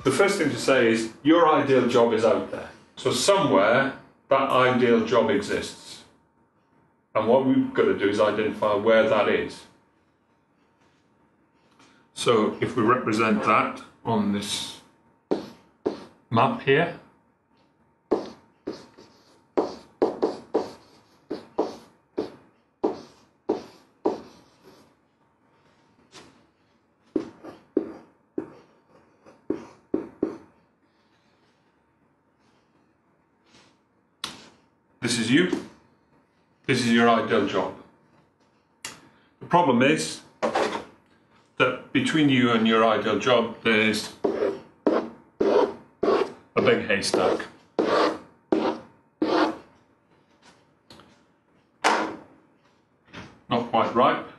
the first thing to say is your ideal job is out there. So somewhere that ideal job exists. And what we've got to do is identify where that is. So if we represent that on this map here, this is you. This is your ideal job. The problem is that between you and your ideal job there's a big haystack. Not quite ripe.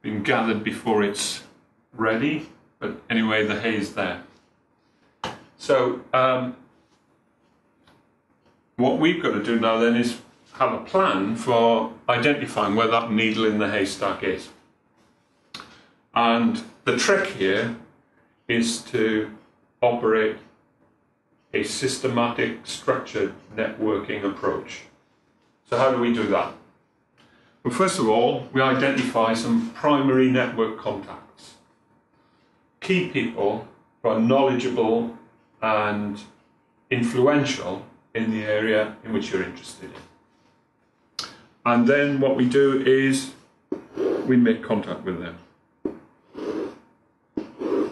Been gathered before it's ready, but anyway, the hay is there. So what we've got to do now then is have a plan for identifying where that needle in the haystack is. And the trick here is to operate a systematic, structured networking approach. So how do we do that? Well, first of all, we identify some primary network contacts. Key people who are knowledgeable and influential in the area in which you're interested in. And then what we do is we make contact with them.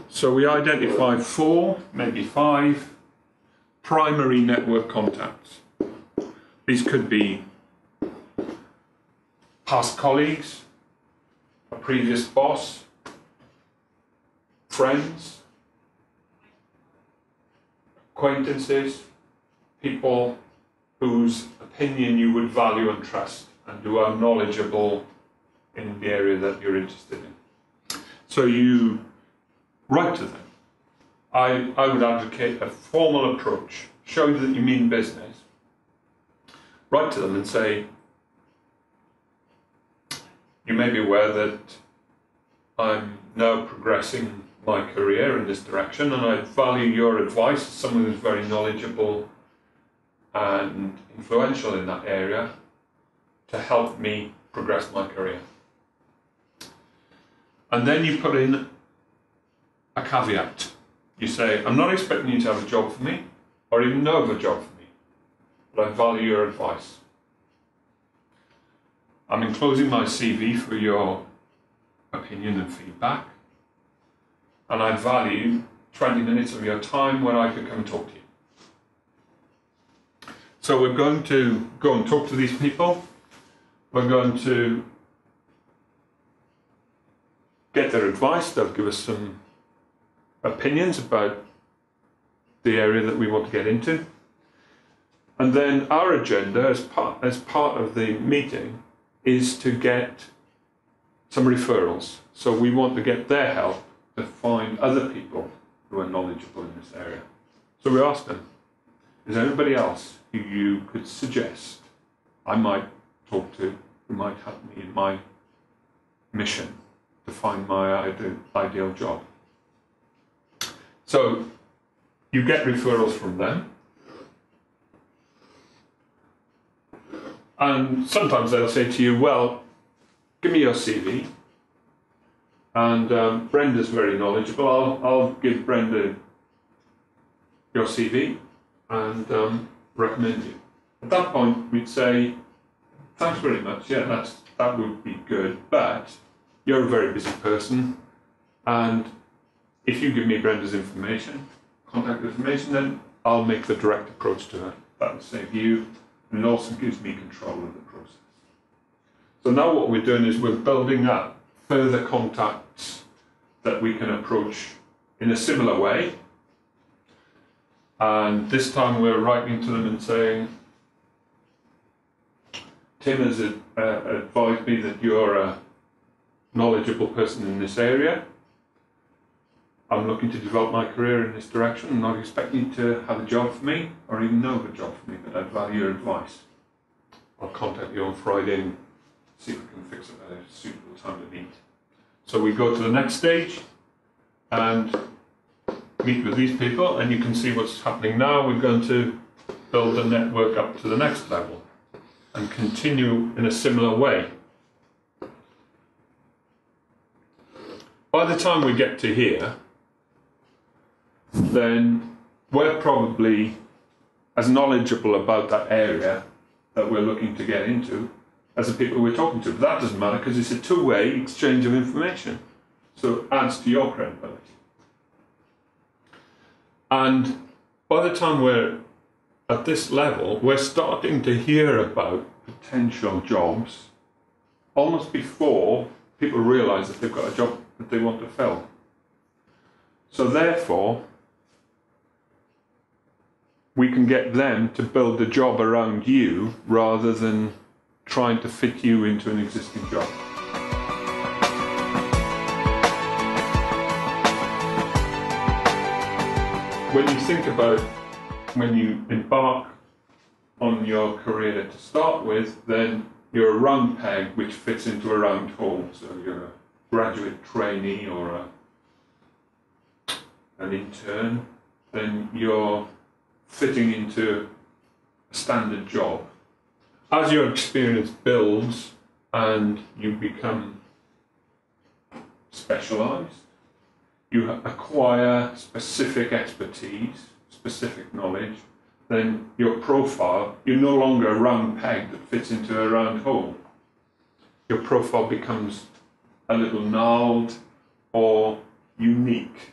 So we identify 4, maybe 5 primary network contacts. These could be past colleagues, a previous boss, friends, acquaintances, people whose opinion you would value and trust and who are knowledgeable in the area that you're interested in. So you write to them. I would advocate a formal approach, show that you mean business. Write to them and say, you may be aware that I'm now progressing my career in this direction and I value your advice as someone who's very knowledgeable and influential in that area to help me progress my career. And then you put in a caveat. You say, I'm not expecting you to have a job for me or even know of a job for me, but I value your advice. I'm enclosing my CV for your opinion and feedback, and I value 20 minutes of your time when I could come and talk to you. So we're going to go and talk to these people. We're going to get their advice. They'll give us some opinions about the area that we want to get into. And then our agenda as part of the meeting is to get some referrals. So we want to get their help to find other people who are knowledgeable in this area. So we ask them, is there anybody else who you could suggest I might talk to, who might help me in my mission to find my ideal job? So you get referrals from them. And sometimes they'll say to you, well, give me your CV. And Brenda's very knowledgeable. I'll give Brenda your CV and recommend you. At that point, we'd say, thanks very much. Yeah, that would be good. But you're a very busy person. And if you give me Brenda's information, contact information, then I'll make the direct approach to her. That will save you. And it also gives me control of the process. So now what we're doing is we're building up further contacts that we can approach in a similar way. And this time we're writing to them and saying, Tim has advised me that you're a knowledgeable person in this area. I'm looking to develop my career in this direction. I'm not expecting you to have a job for me or even know of a job for me, but I'd value your advice. I'll contact you on Friday and see if we can fix it at a suitable time to meet. So we go to the next stage and meet with these people, and you can see what's happening now. We're going to build the network up to the next level and continue in a similar way. By the time we get to here, then we're probably as knowledgeable about that area that we're looking to get into as the people we're talking to. But that doesn't matter because it's a two-way exchange of information. So it adds to your credibility. And by the time we're at this level, we're starting to hear about potential jobs almost before people realise that they've got a job that they want to fill. So therefore, we can get them to build a job around you rather than trying to fit you into an existing job. When you think about when you embark on your career to start with, then you're a round peg which fits into a round hole. So you're a graduate trainee or an intern, then you're fitting into a standard job. As your experience builds and you become specialised, you acquire specific expertise, specific knowledge, then your profile, you're no longer a round peg that fits into a round hole. Your profile becomes a little gnarled or unique.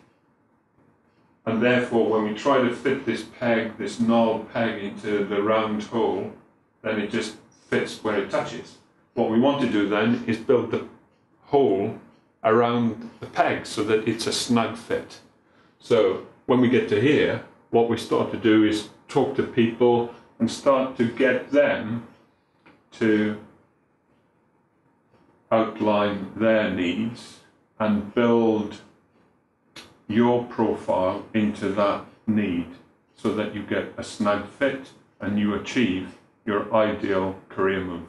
And therefore, when we try to fit this peg, this gnarled peg, into the round hole, then it just fits where it touches. What we want to do then is build the hole around the peg so that it's a snug fit. So when we get to here, what we start to do is talk to people and start to get them to outline their needs and build your profile into that need so that you get a snug fit and you achieve your ideal career move.